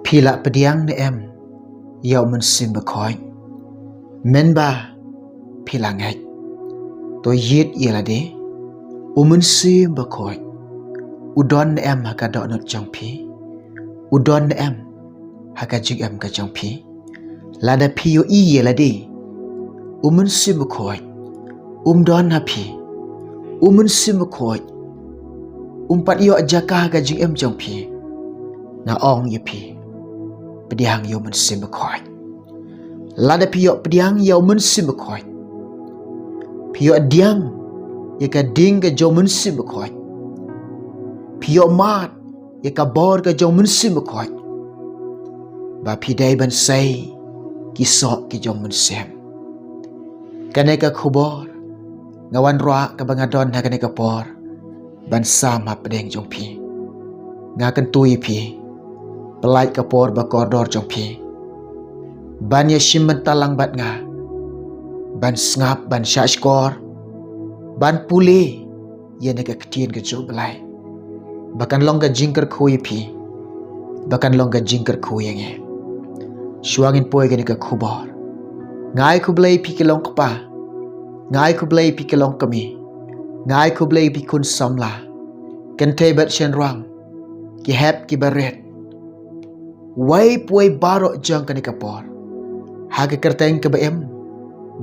Pila pediang ne em yau men sim bekoi men ba pila ngai to yit yela de umen sim bekoi udon ne em haka do not jong pi udon ne em haka jing em ka jong pi lada pi yo i yela de umen sim bekoi don ha pi umen sim bekoi pat yo ajaka haka jing em jong pi na ong ye pi pediang yo men sim bekoi lada pi yo pediang yo men sim bekoi pi yo diang ye ka ding ka jo men sim bekoi pi yo mat ye ka bor ka jo men sim bekoi ba pi dai ban sai ki so ki jo men sim kane ka khubor ngawan roa ka bangadon ha kane ka por ban sama pedeng jong pi ngakan tui pi pelai ka por ba koridor jong pi ban ye shimman talang bat nga ban ngap ban sha skor ban pule ye ne ka ktien ka jo belai bakan long ka jingker khui pi bakan long ka jingker khui nge shuangin poi ka ne ka khubor ngai khublai pi ke long pa ngai khublai pi ke long kami ngai khublai pi kun samla kan te bat shen rang ki hep ki baret wai poi baro jang ka ne ka por ha ka kerteng ka ba em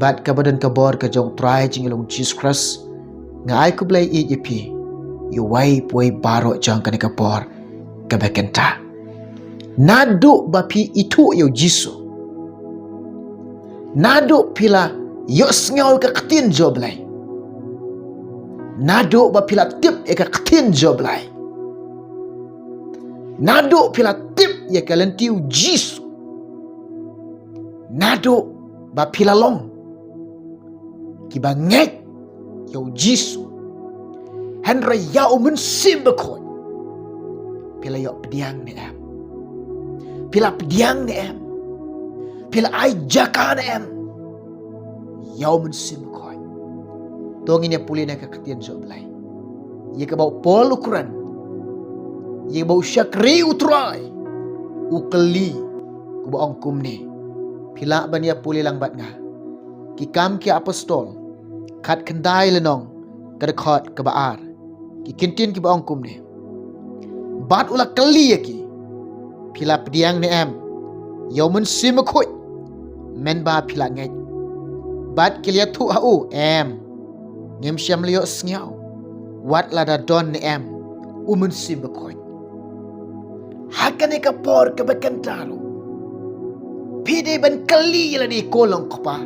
bat ka badan ka bor ka jong try jing long Jesus Christ ngai khublai i ye pi you wai poi baro jang ka ne ka por ka ba kenta nadu ba pi itu yo jisu nadu pila yo sngaw ka ktin job lai nadu ba pila tip e ka ktin job lai nadu pila tip ye ka lentiu jisu nadu ba pila long ki ba ngek yo jisu henra ya umun sim bekoi pila yo pediang ne em pila pediang ne em pila ai jaka ne em ya umun sim bekoi tongin ya pulina ka katian jo belai ye ka bau pol ukuran ye bau syakri utrai ukeli ku ba ongkum ni pila ban ya puli lang bat nga ki kam ki apostol khat khandai lenong kada khot ka baar ki kintin ki ba ongkum ni bat ula kali ye ki pila pediang ne em yomun sim khoi men ba pila ngai bat kilia thu ha u em ngem syam lio sngiao wat lada don ne em umun sim khoi hakane ka por ka bakantaro pide ban kali la di kolong kapa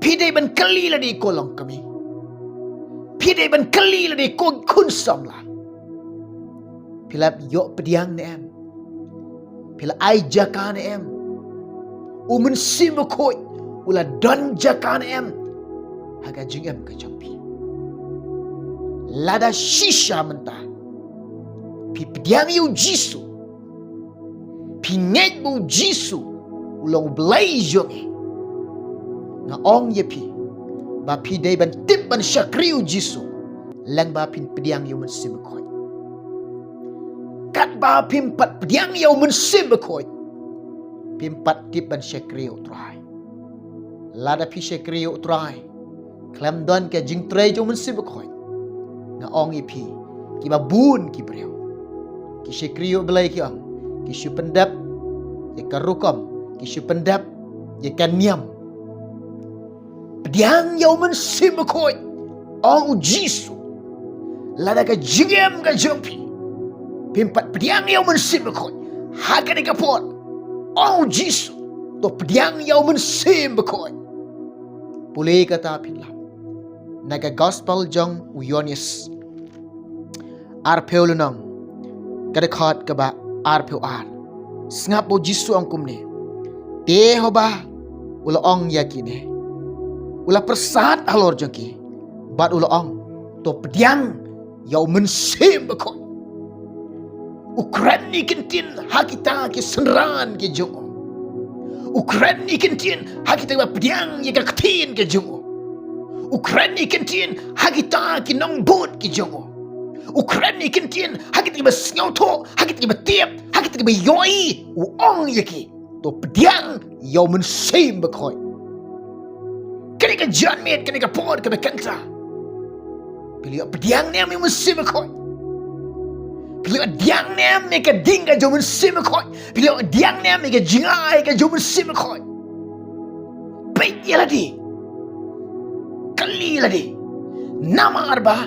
pide ban kali la di kolong kami pide ban kali la di kon kun samla pilap yo pediang ne em pila ai jaka ne em umun sim khoi ula don jaka ne em haga jing em ka jampi lada shisha menta pi pediang yu jisu pi ngek bu jisu ulong blai jonge nga ong ye pi ba pi dei ban tip ban shakriu jisu lang ba pin pediang yu mun sim khoi kat ba pim pat pediang yu mun sim khoi pim pat tip ban shakriu trai lada pi shakriu trai klam don ke jing trai ju mun sim khoi nga ong ye pi ki ba bun ki breu ki shakriu blai ki ong ki shu pendap ye karukom ki shu pendap ye kaniam pediang yo men sim khoi ong jisu lada ka jigem ka jompi pimpat pediang yo men sim khoi hakane ka pot ong jisu to pediang yo men sim khoi pulei kata pinla naga gospel jong uyonis arpeulunong kada khat ka ba arpeu ar sngapo jisu ang kumne te hoba ula ong yakine ula persat halor jengki bat ula ong to pediang yau men sim bekoi ukran ni kentin hakita ki senran ki jongo ukran ni kentin hakita ba pediang ye ka ktin ki jongo ukran ni kentin hakita ki nong bot ki jongo ukran ni kentin hakita ba snyaw to hakita ba tiap kita bayoi uang yaki to pediang yau mensim bekoi kini ka janmet kini ka por ka bekangsa pilih pediang ni mi mensim bekoi pilih diang ni mi ka ding ka jo mensim bekoi pilih diang ni mi ka jingai ka jo mensim bekoi baik ya ladi kali ladi namar ba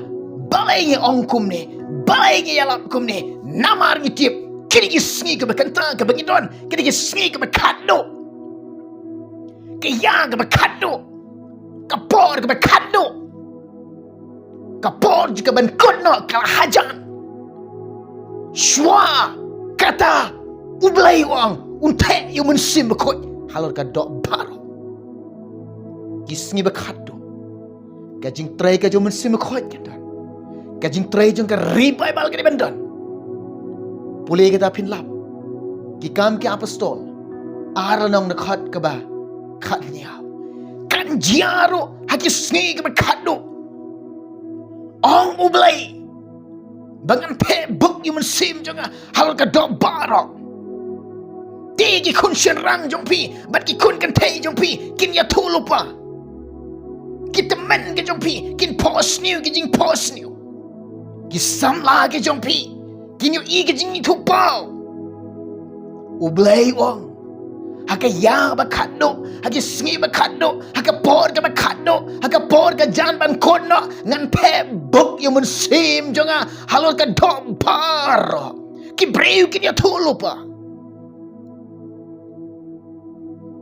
balai ngi ongkum ni balai ngi yalap kum ni namar ngi tip kini ki sngi ka bekanta ka bengidon kini ki sngi ka bekado ka ya ka bekado ka por ka bekado ka por jika ben kono ka hajan shwa kata ublai wang unte yu mensim bekoi halor ka dok baro ki sngi bekado ka jing trai ka jo mensim bekoi kan kajing try jong ka revival ka bendan pulih kita pinlap ki kam ki apostol aranong nakhat ka ba khat niya kan jiaro haki sngi ka ba khado ong ublay bangan pe buk yu mensim jong hal ka do barok ti ki kun shenrang jong pi bat ki kun kan thei jong pi kin ya thulupa kita men ka jong pi kin post new ki jing post new Gisam lagi jompi, kini ike jingi tupau. Ublay wong, haka ya bakado, haka singi bakado, haka por ka bakado, haka por ka jan ban kono, ngan pe buk yung mensim jonga halol ka dompar. Ki breu kini atulupa.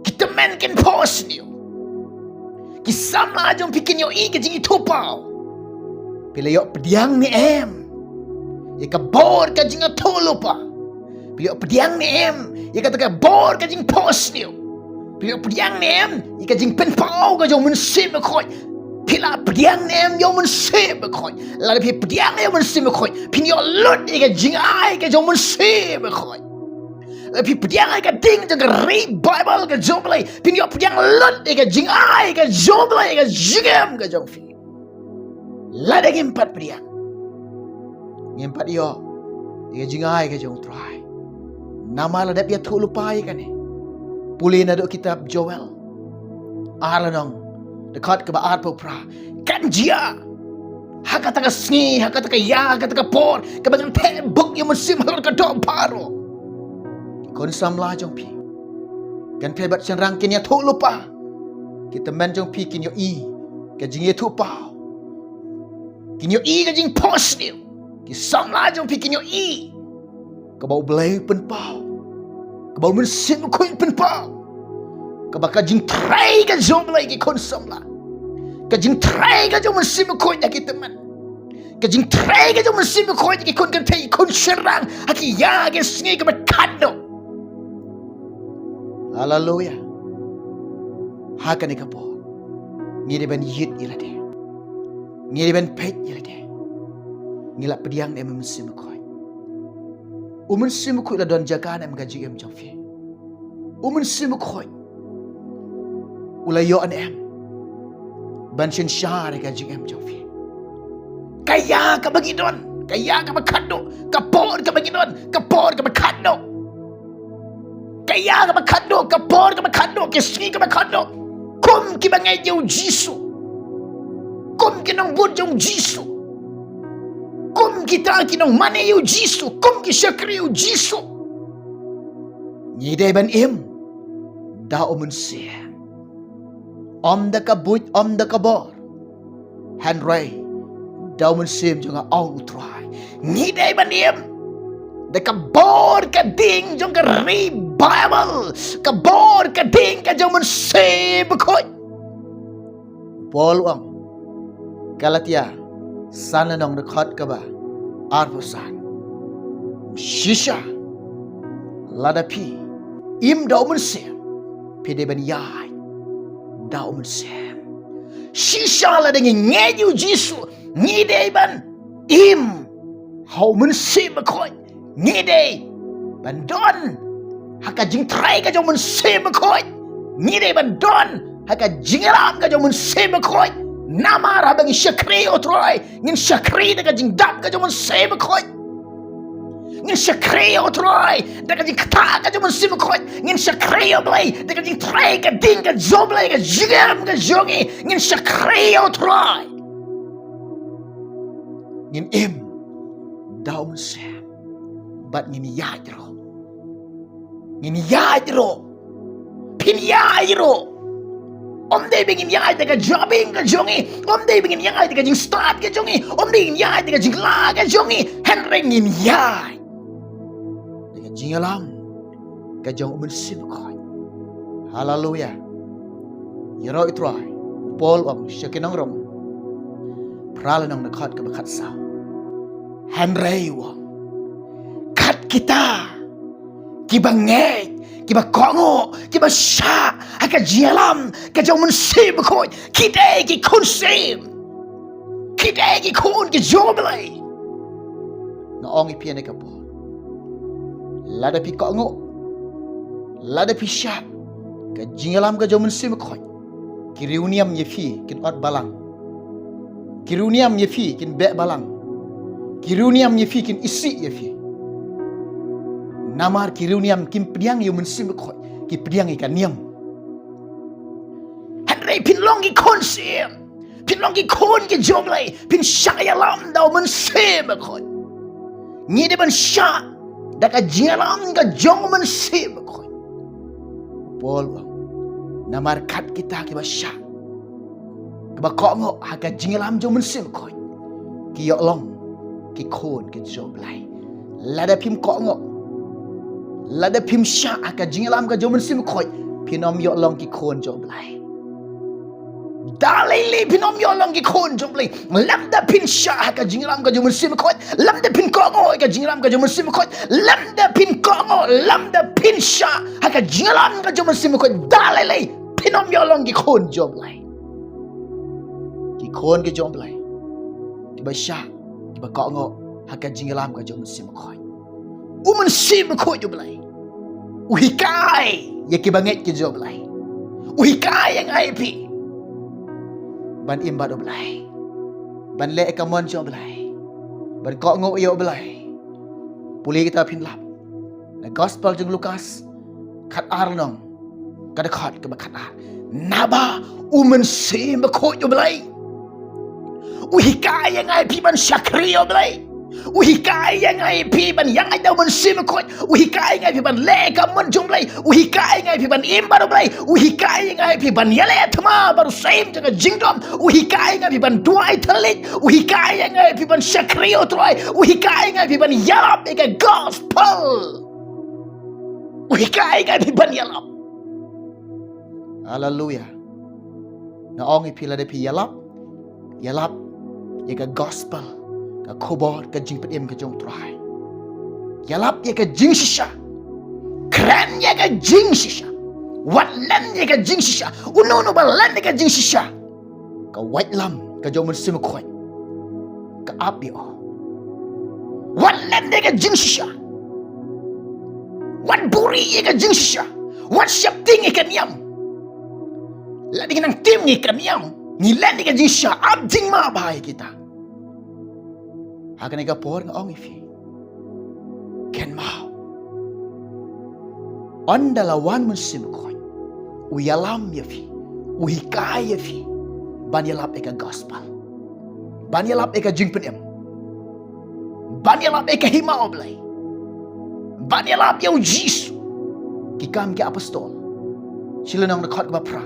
Kita men kin pos niyo. Gisam lagi jompi kini ike jingi tupau. Bila yok pediang ni em, ka bor ka jing atulupa. Bila yok pediang ni em, ka taka bor ka jing pos niyo. Bila yok pediang ni em, ka jing penpau ka jong mensim bekoi. Bila pediang ni em jong mensim bekoi. Lalu pi pediang ni mensim bekoi. Pin yok lut ka jing ai ka jong mensim bekoi. Lalu pi pediang ai ka ding jong ka revival ka jong belai. Pin yok pediang lut ka jing ai ka jong belai ka jingem ka jong fi. Lada ngimpat pediang ngimpat yo dia jingai ke jong try nama la dap ya thu lupai kan ni pulih na do kitab Joel alanong dekat ke baat popra kan jia haka taka sngi haka taka ya haka taka por ke bangan te buk yang musim halor ka do paro kon samla jong pi kan pe bat chen rang kin ya thu lupa kita men jong pi kin yo i ke jing ye thu pa kinyo i ka jing pos niyo ki sam la jong pi kinyo i ka bau blay pen pau ka bau mensim ko pen pau ka ba ka jing try ka jong blay ki kon sam la ka jing try ka jong mensim ko ya ki teman ka jing try ka jong mensim ko ki kon kan thei kon sherang haki ya ke sngi ka ba kado haleluya haka ni ka po ngide ben yit ilade ngiri ben pet yelade ngila pediang em mensim koi mensim koi la don jakan em gaji em jongfi mensim koi ulayo an em ban shin shar gaji em jongfi kaya ka bagi don kaya ka bakado kapor ka bagi don kapor ka bakado kaya ka bakado kapor ka bakado kisni ka bakado kum ki bangai jeu jisu kum kinong budjong Jisu. Kum kita kinong mane yu Jisu. Kum ki syakri yu Jisu. Nyidai ban im. Da umun siya. Om da kabut, om da kabor. Hanray. Da umun sim junga au utray. Nyidai ban im. Da kabor ka ding jong ka revival. Kabor ka ding ka jong mun sim koy. Paul ang Galatia sana nong dekat ke ba arpusan shisha ladapi im da umunse pide ben yai da umunse shisha la dengan ngeju jisu ngide ban im hau umunse bakoi ngide ban don haka jing trai ka jong umunse bakoi ngide ban don haka jingaram ka jong umunse bakoi nama rabang syakri otroy ngin syakri daga jing dap ka jomon sebe koy ngin syakriyo troy daga jing kata ka jumun sim khoi ngin syakriyo blai daga jing trai ka ding ka joblai ka jigam ka jongi ngin syakriyo troy ngin im daum sam bat ngin yajro pin yajro om dei bingin yai daga jobbing ka jongi om dei bingin yai daga jing start ka jongi om dei bingin yai daga jing la ka jongi henry ngin yai daga jing alam ka jong umun sim khoi hallelujah yero itroy pol wang shakinang rom pralanang na khat ka bakhat sa henry wang khat kita kibangai kiba kongo kiba sha haka jialam ka jong mun sim khoi kidai ki kun sim kidai ki kun ki joblai na ong ipian ka po lada pi kongo lada pi sha ka jialam ka jong mun sim khoi kiriuniam yefi kin ot balang kiriuniam yefi kin be balang kiriuniam yefi kin isi yefi namar kiruniam kim pediang yu mensim khoi ki pediang ikan niam hanrei pin long ki konsim pin long ki kon ki joblai pin syaya lam dau mensim khoi ni de ban sya da ka jialam ka jong mensim khoi pol namar kat kita ki ba sya ki ba kongo ha ka jialam jong mensim khoi ki yo long ki kon ki joblai lada pim kongo lada pim sha aka jingalam ka jomun sim khoi pinom yo long ki khon joblai dalai le pinom yo long ki khon joblai lamda pin sha aka jingalam ka jomun sim khoi lamda pin kongo ka jingalam ka jomun sim khoi lamda pin kongo lamda pin sha aka jingalam ka jomun sim khoi dalai le pinom yo long ki khon joblai ki khon ki joblai ki ba sha ki ba kongo aka jingalam ka jomun sim khoi umun sim khoi joblai uhikai ya ki banget ki joblai uhikai yang IP ban imba doblai ban le kamon joblai ban ko ngo yo blai puli kita pin lap na gospel jeng Lukas khat ar nong kada khat ka khat ar naba umun sim khoi joblai uhikai yang IP ban syakri joblai uhikai yang ai pi ban yang ai dau mun sim khoi uhikai ngai pi ban le ka mun jumlai uhikai ngai pi ban im baru blai uhikai ngai pi ban yale thma baru saim jaga jingdom uhikai ngai pi ban duai thalik uhikai ngai pi ban shakrio troi uhikai ngai pi ban yalap eka gospel uhikai ngai pi ban yalap hallelujah na ong pi la de pi yalap eka gospel ka khobor ka jing pedem ka jong trai yalap ye ka jing shisha kran ye ka jing shisha wat lan ye ka jing shisha unono balan ye ka jing shisha ka white lam ka jong mun sim khoi ka api o wat lan ye ka jing shisha wat buri ye ka jing shisha wat syap ting ye ka niam la dengan tim ye ka niam ni lan ye ka jing shisha ab jing ma bahai kita akan ika por ng ong ifi ken mau on dalawan mun sim khoi uyalam yafi uhikai yafi ban yalap eka gospel ban yalap eka jing penem ban yalap eka hima oblai ban yalap yau jisu kikam ke apostol silanang na khot ba pra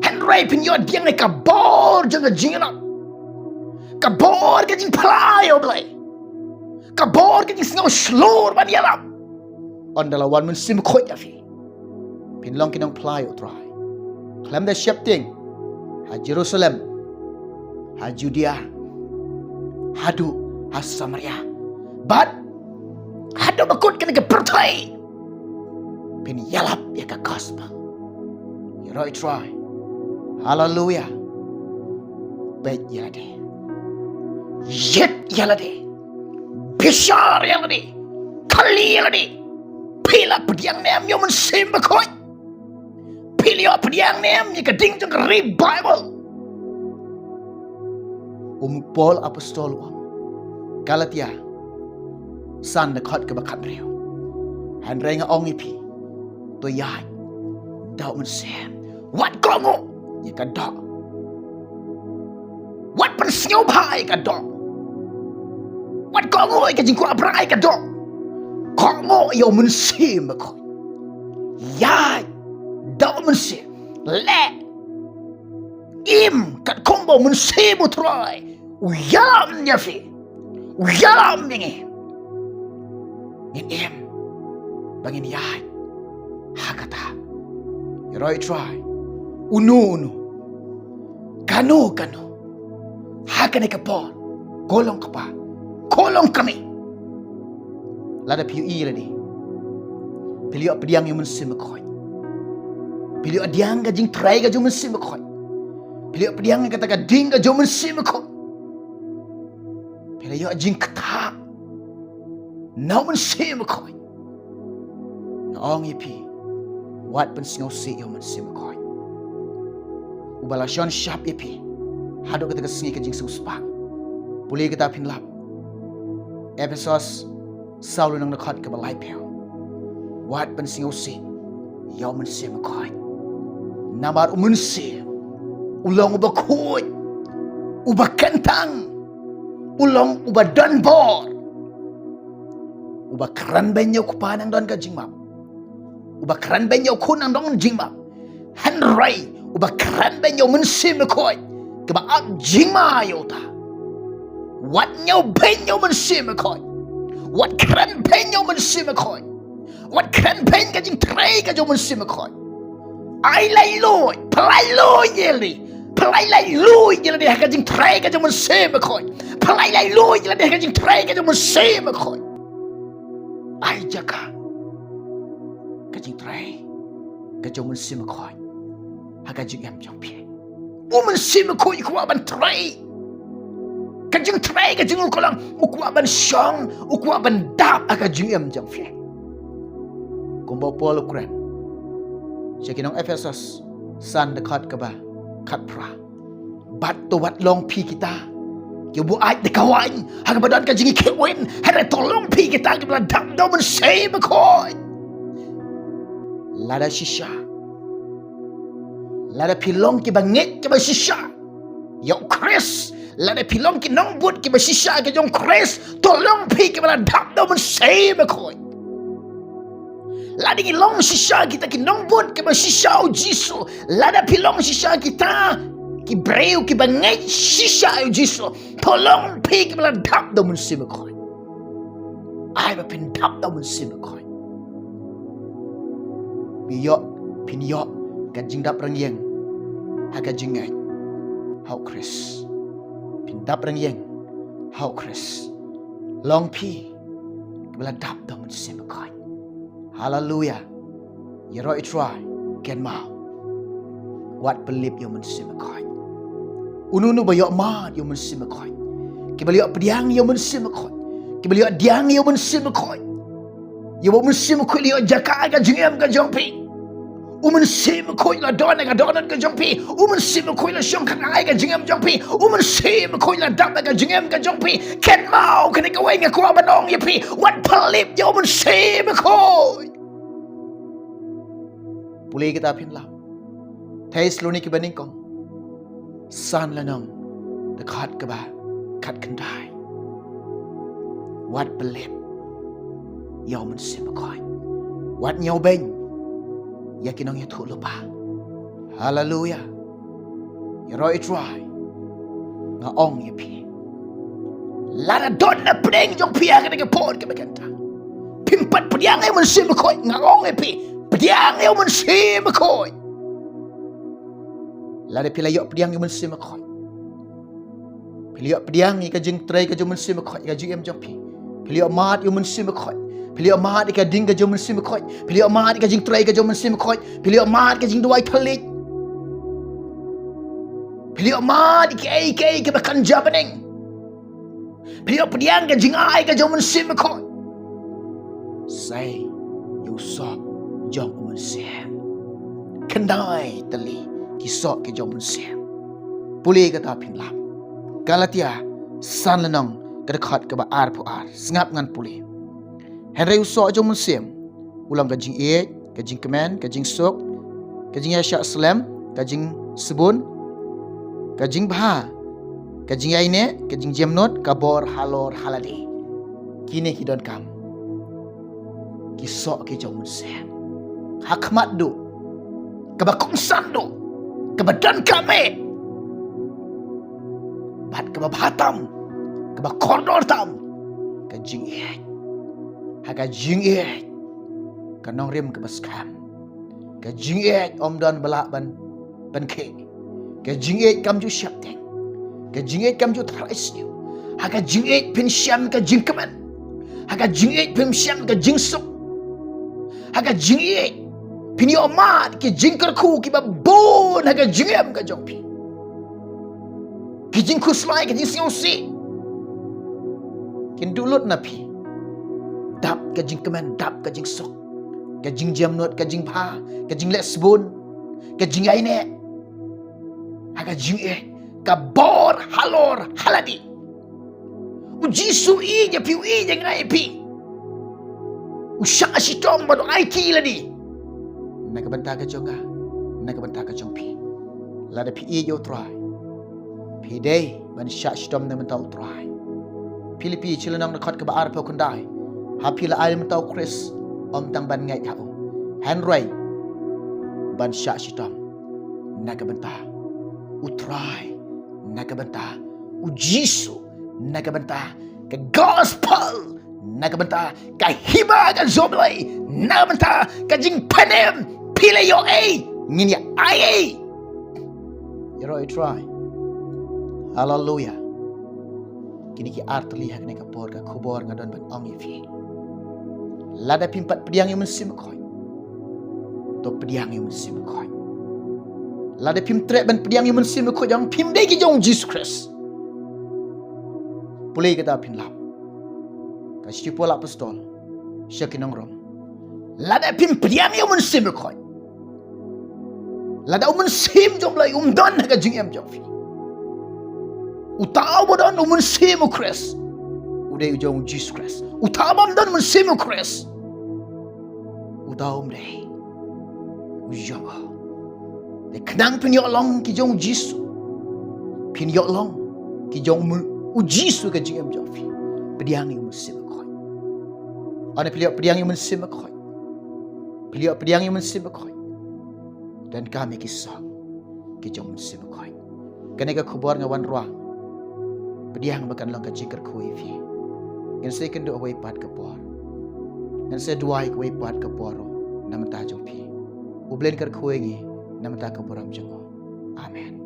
henry pin yo diang eka bor jang jingap kabor ka jing palai oblai kabor ka jing singaw slor ban yalap on dalawan mun sim khoi yafi pinlong kinong palai o try klam da shepting ha Jerusalem ha Judea hadu ha Samaria but hadu bakut kan ke pertai pin yalap ya ka gospel you right try hallelujah bet yade yet yalade bishar yalade kali yalade pila pediang nem yo mun sim bakoi pila pediang nem ni kading jong revival Paul apostol Galatia san na khat ka ba khat reu han reng ong ipi to yai dau mun sem wat kongo ye ka do wat pan siu bai ka do wat kongo ye ka jing kwa brai ka do kongo yo mun sem ko yai dau mun sem le im kat kombo mun sem utrai uyam nya fi uyam ni em bangin yai hakata yoroi try unu kanu hakane ka pon kolong ka pa kolong kami lada piu i ladi pilio pediang yung mensim koi pilio adiang ka jing try ka jung mensim koi pilio pediang ka ta ka ding ka jung mensim koi pilio jing kata now mensim koi ong ipi wat pen singaw si yo mensim koi ubalasyon shap ipi hado kita kesengi ke jing suspa puli kita pinlap Ephesus saulu nang nakhat ke balai peo wat pen singaw si yo mensim koi namar umunsi ulang uba koi uba kentang ulang uba danbor uba kran benyo kupanang don ka jingmap uba kran benyo kunang don jingmap hanrai uba kran benyo mensim koi keba ab jingma yota wat nyau benyo mensim koi wat kran benyo mensim koi wat kran ben ka jing trai ka jo mensim koi ai lai loi plai loi yeli plai lai loi yeli de ka jing trai ka jo mensim koi plai lai loi yeli de ka jing trai ka jo mensim koi ai jaka ka jing trai ka jo mensim koi ha ka jing em jong pie mensim koi ku ban trai ka jing trai ka jing ko lang ku ban shong ku ban dap ka jing em jong pie kumbo pol kren Sekinong Ephesus san dekat ke ba kat pra bat to wat long pi kita ke bu ai de kawan ha badan ka jingi kewin ha tolong pi kita ke bla dam do men sei ba koi lada shisha lada pilong ki banget ke ba shisha yo Chris lada pilong ki nong but ki ba shisha ke jong Chris tolong pi ke bla dam do men sei ba koi lada long shisha kita ki nong but ke ba shisha o jisu lada pilong shisha kita ki breu ki bangai shisha o jisu tolong pi ke bla dam do men sei ba koi ai ba pin dam do men sei ba koi biyo pin yo ka jing dap rang yeng ha ka jing ngai how Chris pin dap rang yeng how Chris long pi ke bla dam do men sei ba koi Hallelujah. Yeroi try ken mau. Wat belip yo mensim koi. Unu ba yo ma yo mensim koi. Ki bali yo pediang yo mensim koi. Ki bali yo diang yo mensim koi. Yo mensim koi yo jaka ka jingem ka jongpi. Mensim koi la don ka don ka jongpi. Mensim koi la shong ka ai ka jingem jongpi. Mensim koi la dap ka jingem ka jongpi. Ken mau kan ka weng ka banong ye pi. Wat belip yo mensim koi. Pulih kita pinlap. Thessaloniki ki baning kong. San lanong dekat ke ba kat kendai. Wat belip. Yaw mensim koi. Wat nyaw beng. Yakinong ya tu lupa. Hallelujah. Yeroi try. Nga ong ye pi. Lada don na pedeng jong pi ka ke pon ke bekanta. Pimpat pediang ay mensim koi nga ong ye pi. Pediang yo mensim koi. Lada pila yo pediang yo mensim koi. Pila yo pediang ka jing trai ka jo mensim koi ka jing em jong pi. Pila yo mat yo mensim koi. Pila yo mat ka ding ka jo mensim koi. Pila yo mat ka jing trai ka jo mensim koi. Pila yo mat ka jing duai thalik. Pila yo mat ka ka bakan jabaning. Pila yo pediang ka jing ai ka jo mensim koi. Say you saw jong mensim kendai tali kisok ke jong mensim puli kata pinlap Galatia san lenong kedekat ke ba ar pu ar sengap ngan puli Henry usok jong musim. Ulang kajing kajing kemen, kajing sok, kajing yasyak selam, kajing sebun, kajing bah, kajing yaine, kajing jamnot, kabor halor halade. Kini hidon kam. Kisok ke jong musim. Hakmat do, kebakungsan do, kebadan kami. Bat kebabatam, kebakordor tam, kajing Kajing kanong rim kebaskam. Kajing om don balak ban ke. Kajing kam ju siap teng. Kajing kam ju tarais ni. Kajing pin siam kajing keman. Kajing pin siam kajing sok. Kajing pin yo mat kajing kerku ki babon kajing am kajong pi. Kajing kuslai kajing siosi. Kin dulut napi. Dap kajing keman, dap kajing sok, kajing jamnot, kajing pha, kajing lesbon, kajing aine, kajing kabor halor haladi. Ujisu je piu je ngai pi. Usyak sitom bado IT ladi. Nak bantah kajonga, nak bantah kajong pi. Lada pi yo try. Pi day ban syak sitom na mentau try. Pilipi chilanang nakot ka baar pa kundai. Hapi la alim tau Chris om tang ban ngai kau. Henry ban syak sitom naga bentah. Utrai naga bentah. Ujisu naga bentah. Ke gospel naga bentah. Ke hiba ke zoblai naga bentah. Ke jing panem pile yo ngini ai. Yero try. Hallelujah. Kini ki art lihat ni kapor ka khobor ngadon ban ong ifi. Lada pimpat pediang yang mensim koi. To pediang yang mensim koi. Lada pim trek ban pediang yang mensim koi jang pim dei ki jong Jesus Christ. Pulai kita pin lap. Ka sipo lap pistol. Syakinong rom. Lada pim pediang yang mensim koi. Lada mensim jong lai don ka jing em jong fi. Utaw bodon mensim Christ. Udah ujung Jesus Christ. Utamam dan mensim Christ. Utaum deh. Ujung. De kenang pin yok long ki jong Jesus. Pin yok long ki jong ujisu ke jing em jofi. Pediang yang mensim koi. Ana pediang yang mensim koi. Pediang yang mensim koi. Dan kami kisah ki jong mensim koi. Kenega khobor ngawan ruang. Pediang bakan long ka jikar koi fi. Yang saya kena away pat ke por. Yang saya dua away pat ke poro. Nama tajong pi. Ublen kar kuengi. Nama tak ke poram jengo. Amen.